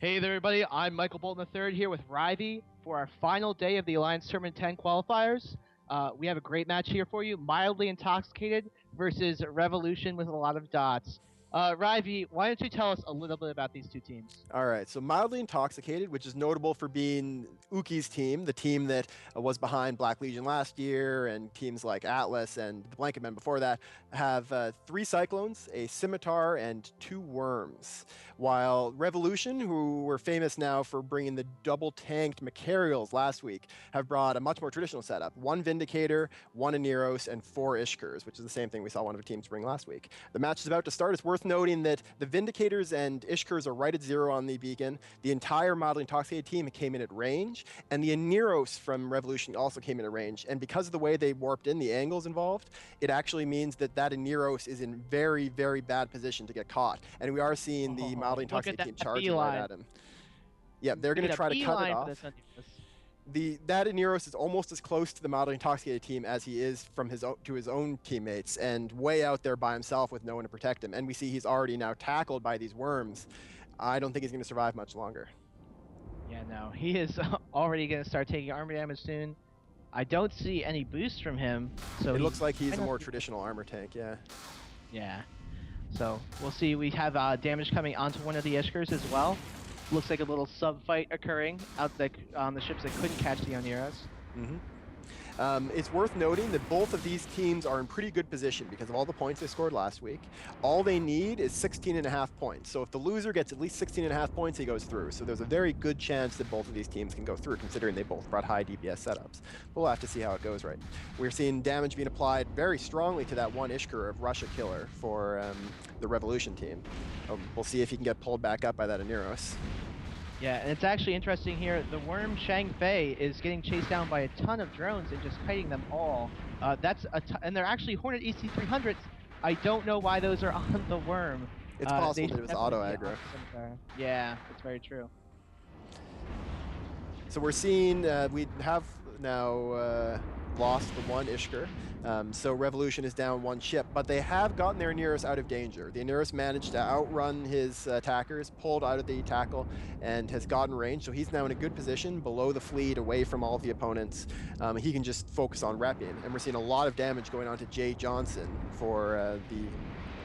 Hey there, everybody. I'm Michael Bolton III here with Rivey for our final day of the Alliance Tournament 10 qualifiers. We have a great match here for you. Mildly Intoxicated versus Revolution with a lot of dots. Rivey, why don't you tell us a little bit about these two teams? All right, so Mildly Intoxicated, which is notable for being Uki's team, the team that was behind Black Legion last year, and teams like Atlas and the Blanket Men before that, have 3 Cyclones, a Scimitar, and 2 Worms. While Revolution, who were famous now for bringing the double-tanked Macarials last week, have brought a much more traditional setup. 1 Vindicator, 1 Aneros, and 4 Ishkers, which is the same thing we saw one of the teams bring last week. The match is about to start. It's worth noting that the Vindicators and Ishkers are right at 0 on the beacon. The entire Mildly Intoxicated team came in at range, and the Aneros from Revolution also came in at range. And because of the way they warped in, the angles involved, it actually means that Aneros is in very, very bad position to get caught. And we are seeing the Mildly Intoxicated team charging right at him. Yeah, they're going to try to cut it off. That Aneros is almost as close to the Mildly Intoxicated team as he is from his own teammates, and way out there by himself with no one to protect him. And we see he's already now tackled by these worms. I don't think he's going to survive much longer. Yeah, no, he is already going to start taking armor damage soon. I don't see any boost from him, so it looks like he's a more traditional armor tank. Yeah. Yeah. So we'll see. We have damage coming onto one of the Ishkers as well. Looks like a little sub-fight occurring out on the ships that couldn't catch the Oneros. Mm-hmm. It's worth noting that both of these teams are in pretty good position because of all the points they scored last week. All they need is 16.5 points. So if the loser gets at least 16.5 points, he goes through. So there's a very good chance that both of these teams can go through, considering they both brought high DPS setups. But we'll have to see how it goes, right? We're seeing damage being applied very strongly to that one Ishker of Russia Killer for the Revolution team. We'll see if he can get pulled back up by that Aneros. Yeah, and it's actually interesting here. The worm Shang Fei is getting chased down by a ton of drones and just kiting them all. And they're actually Hornet EC300s. I don't know why those are on the worm. It's possible that it was auto aggro. Yeah, it's very true. So we're seeing we have now lost the one Ishker. So Revolution is down 1 ship, but they have gotten their Aneros out of danger. The Aneros managed to outrun his attackers, pulled out of the tackle, and has gotten range. So he's now in a good position below the fleet, away from all of the opponents. He can just focus on repping, and we're seeing a lot of damage going on to Jay Johnson for the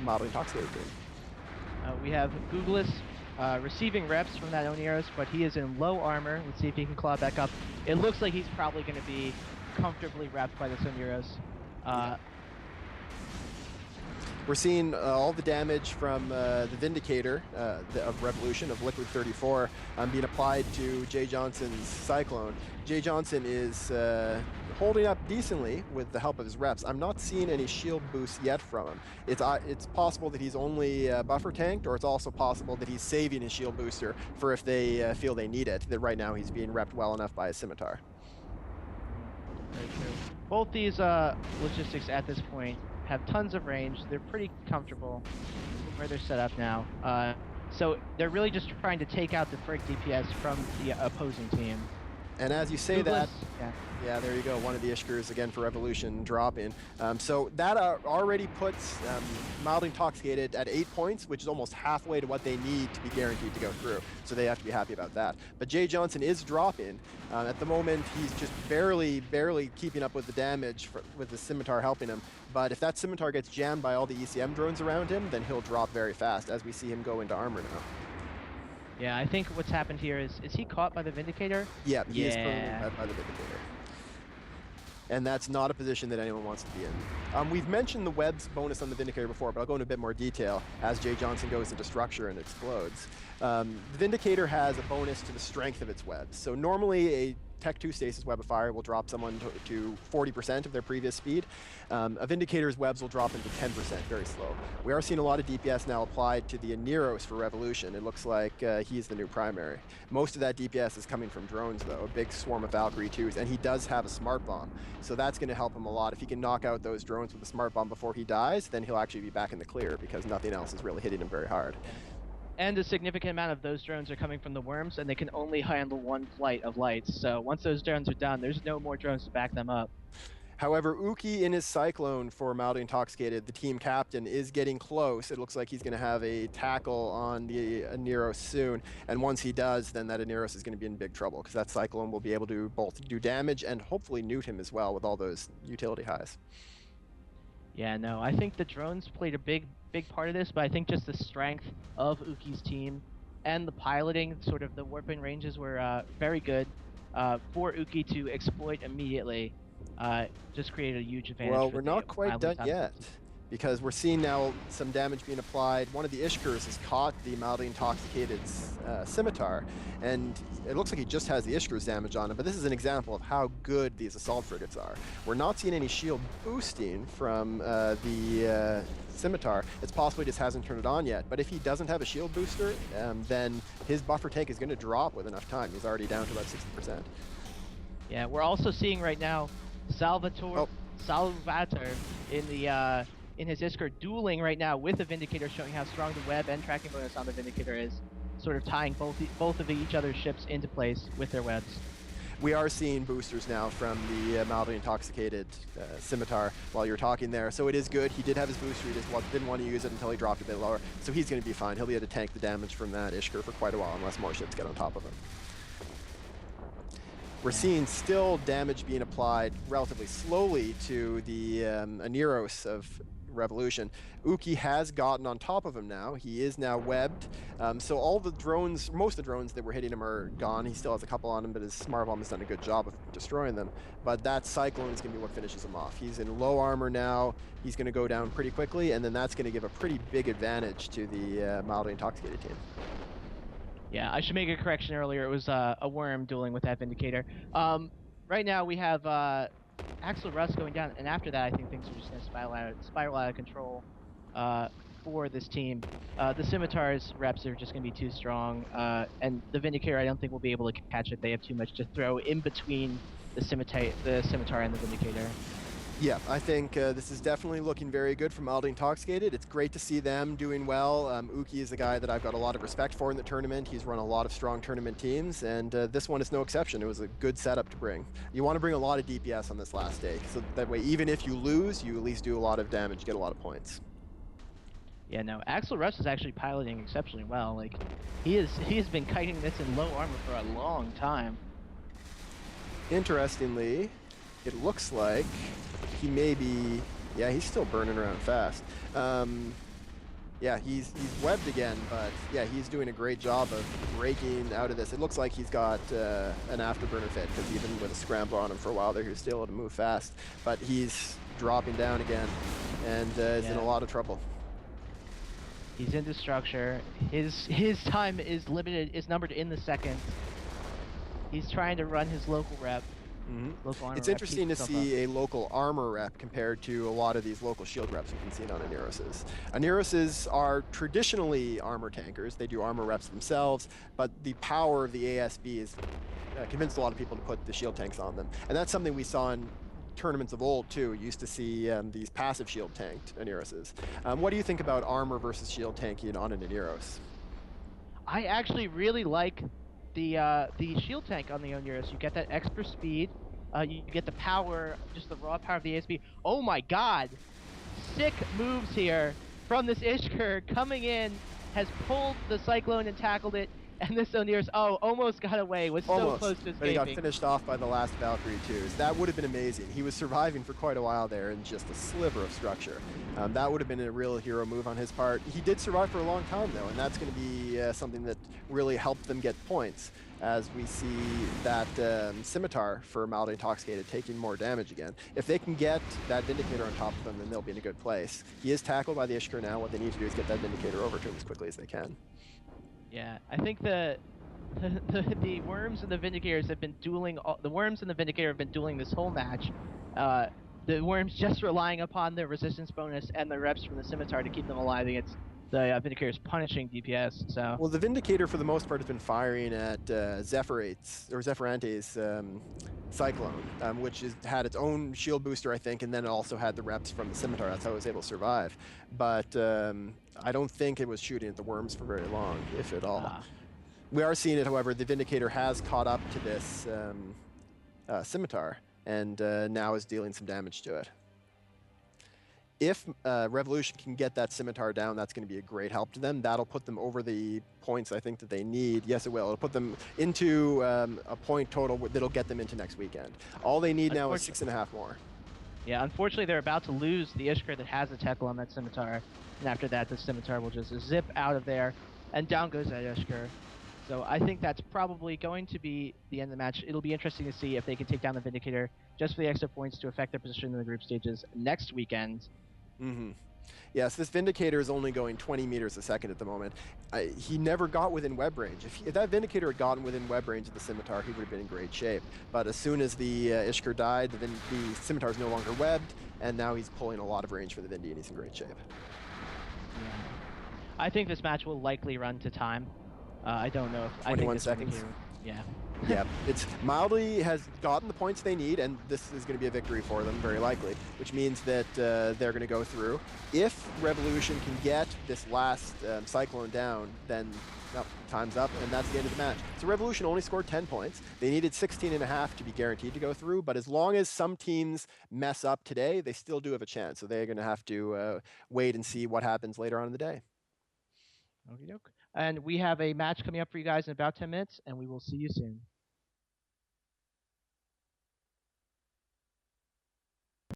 Mildly Intoxicated team. We have Googlis receiving reps from that Oneros, but he is in low armor. Let's see if he can claw back up. It looks like he's probably going to be comfortably repped by the Oneros. Yeah. We're seeing all the damage from the Vindicator of Revolution, of Liquid 34, being applied to Jay Johnson's Cyclone. Jay Johnson is holding up decently with the help of his reps. I'm not seeing any shield boosts yet from him. It's possible that he's only buffer tanked, or it's also possible that he's saving his shield booster for if they feel they need it, that right now he's being repped well enough by his Scimitar. Very true. Both these logistics at this point have tons of range. They're pretty comfortable where they're set up now. So they're really just trying to take out the Frick DPS from the opposing team. And as you say Douglas, that, yeah, there you go. One of the Ishkers again for Revolution dropping. So that already puts Mildly Intoxicated at 8 points, which is almost halfway to what they need to be guaranteed to go through. So they have to be happy about that. But Jay Johnson is dropping. At the moment, he's just barely keeping up with the damage with the Scimitar helping him. But if that Scimitar gets jammed by all the ECM drones around him, then he'll drop very fast, as we see him go into armor now. Yeah, I think what's happened here is he caught by the Vindicator? Yeah, he is currently caught by the Vindicator. And that's not a position that anyone wants to be in. We've mentioned the webs bonus on the Vindicator before, but I'll go into a bit more detail as Jay Johnson goes into structure and explodes. The Vindicator has a bonus to the strength of its webs. So normally a Tech 2 Stasis Web of Fire will drop someone to 40% of their previous speed. A Vindicator's webs will drop into 10%, very slow. We are seeing a lot of DPS now applied to the Aneros for Revolution. It looks like he's the new primary. Most of that DPS is coming from drones, though, a big swarm of Valkyrie 2s, and he does have a smart bomb. So that's going to help him a lot. If he can knock out those drones with a smart bomb before he dies, then he'll actually be back in the clear, because nothing else is really hitting him very hard. And a significant amount of those drones are coming from the worms, and they can only handle 1 flight of lights. So once those drones are done, there's no more drones to back them up. However, Uki in his Cyclone for mildly intoxicated, the team captain, is getting close. It looks like he's going to have a tackle on the Aneros soon. And once he does, then that Aneros is going to be in big trouble because that Cyclone will be able to both do damage and hopefully newt him as well with all those utility highs. Yeah, no, I think the drones played a big part of this, but I think just the strength of Uki's team and the piloting, sort of the warping ranges were very good for Uki to exploit immediately. Just created a huge advantage Well, for we're the not quite mildly done yet intoxicated. because we're seeing now some damage being applied. One of the Ishkars has caught the mildly intoxicated's scimitar, and it looks like he just has the Ishkar's damage on him, but this is an example of how good these assault frigates are. We're not seeing any shield boosting from the scimitar. It's possible he just hasn't turned it on yet, but if he doesn't have a shield booster, then his buffer tank is going to drop with enough time. He's already down to about 60%. Yeah, we're also seeing right now Salvatore in the in his Iskar dueling right now with the Vindicator, showing how strong the web and tracking bonus on the Vindicator is, sort of tying both of each other's ships into place with their webs. We are seeing boosters now from the mildly intoxicated scimitar while you're talking there, so it is good. He did have his booster, he just didn't want to use it until he dropped a bit lower, so he's going to be fine. He'll be able to tank the damage from that Ishkar for quite a while unless more ships get on top of him. We're seeing still damage being applied relatively slowly to the Aneros of Revolution. Uki has gotten on top of him now. He is now webbed. So all the drones, most of the drones that were hitting him are gone. He still has a couple on him, but his Smart Bomb has done a good job of destroying them. But that Cyclone is going to be what finishes him off. He's in low armor now. He's going to go down pretty quickly, and then that's going to give a pretty big advantage to the mildly intoxicated team. Yeah, I should make a correction earlier. It was a worm dueling with that Vindicator. Right now we have Axel Rust going down, and after that I think things are just going to spiral out of control for this team. The Scimitar's reps are just going to be too strong, and the Vindicator I don't think will be able to catch it. They have too much to throw in between the Scimitar and the Vindicator. Yeah, I think this is definitely looking very good for Mildly Intoxicated. It's great to see them doing well. Uki is a guy that I've got a lot of respect for in the tournament. He's run a lot of strong tournament teams, and this one is no exception. It was a good setup to bring. You want to bring a lot of DPS on this last day, so that way, even if you lose, you at least do a lot of damage, get a lot of points. Yeah, no, Axel Rust is actually piloting exceptionally well. Like, he has been kiting this in low armor for a long time. Interestingly, it looks like he may be, yeah, he's still burning around fast. Yeah, he's webbed again, but yeah, he's doing a great job of breaking out of this. It looks like he's got an afterburner fit, because even with a scrambler on him for a while there, he was still able to move fast. But he's dropping down again, and is in a lot of trouble. He's into structure. His time is limited, is numbered in the seconds. He's trying to run his local rep. Mm-hmm. It's interesting to see a local armor rep compared to a lot of these local shield reps you can see on Aneroses. Aneroses are traditionally armor tankers. They do armor reps themselves, but the power of the ASB has convinced a lot of people to put the shield tanks on them. And that's something we saw in tournaments of old too. You used to see these passive shield tanked Aneroses. What do you think about armor versus shield tanking on an Aneros? I actually really like the shield tank on the Oneros. You get that extra speed, you get the power, just the raw power of the ASB. Oh my god! Sick moves here from this Ishkur coming in, has pulled the Cyclone and tackled it, and this Oneros, almost got away, was so close to escaping. But he got finished off by the last Valkyrie too. So that would have been amazing. He was surviving for quite a while there in just a sliver of structure. That would have been a real hero move on his part. He did survive for a long time though, and that's going to be something that really helped them get points, as we see that Scimitar for Mildly Intoxicated taking more damage again. If they can get that Vindicator on top of them, then they'll be in a good place. He is tackled by the Ishkur now. What they need to do is get that Vindicator over to him as quickly as they can. Yeah, I think the worms and the Vindicators have been dueling. The worms and the Vindicator have been dueling this whole match. The worms just relying upon their resistance bonus and the reps from the Scimitar to keep them alive against the Vindicators punishing DPS. So well, the Vindicator for the most part has been firing at Zephyrante's Cyclone, which had its own shield booster, I think, and then it also had the reps from the Scimitar. That's how it was able to survive. But I don't think it was shooting at the worms for very long, if at all. We are seeing it, however. The Vindicator has caught up to this Scimitar, and now is dealing some damage to it. If Revolution can get that Scimitar down, that's going to be a great help to them. That'll put them over the points I think that they need. Yes, it will. It'll put them into a point total that'll get them into next weekend. All they need now is 6.5 more. Yeah, unfortunately, they're about to lose the Ishkar that has a tackle on that Scimitar. And after that, the Scimitar will just zip out of there, and down goes that Ishkar. So I think that's probably going to be the end of the match. It'll be interesting to see if they can take down the Vindicator just for the extra points to affect their position in the group stages next weekend. Mm-hmm. Yes, this Vindicator is only going 20 meters a second at the moment. He never got within web range. If that Vindicator had gotten within web range of the Scimitar, he would have been in great shape. But as soon as the Ishkar died, the Scimitar is no longer webbed, and now he's pulling a lot of range for the Vindy, and he's in great shape. Yeah. I think this match will likely run to time. I don't know if 21 seconds. Yeah. Yeah, it's Mildly has gotten the points they need, and this is going to be a victory for them, very likely, which means that they're going to go through. If Revolution can get this last Cyclone down, then time's up, and that's the end of the match. So Revolution only scored 10 points. They needed 16.5 to be guaranteed to go through, but as long as some teams mess up today, they still do have a chance. So they're going to have to wait and see what happens later on in the day. Okie doke. And we have a match coming up for you guys in about 10 minutes, and we will see you soon.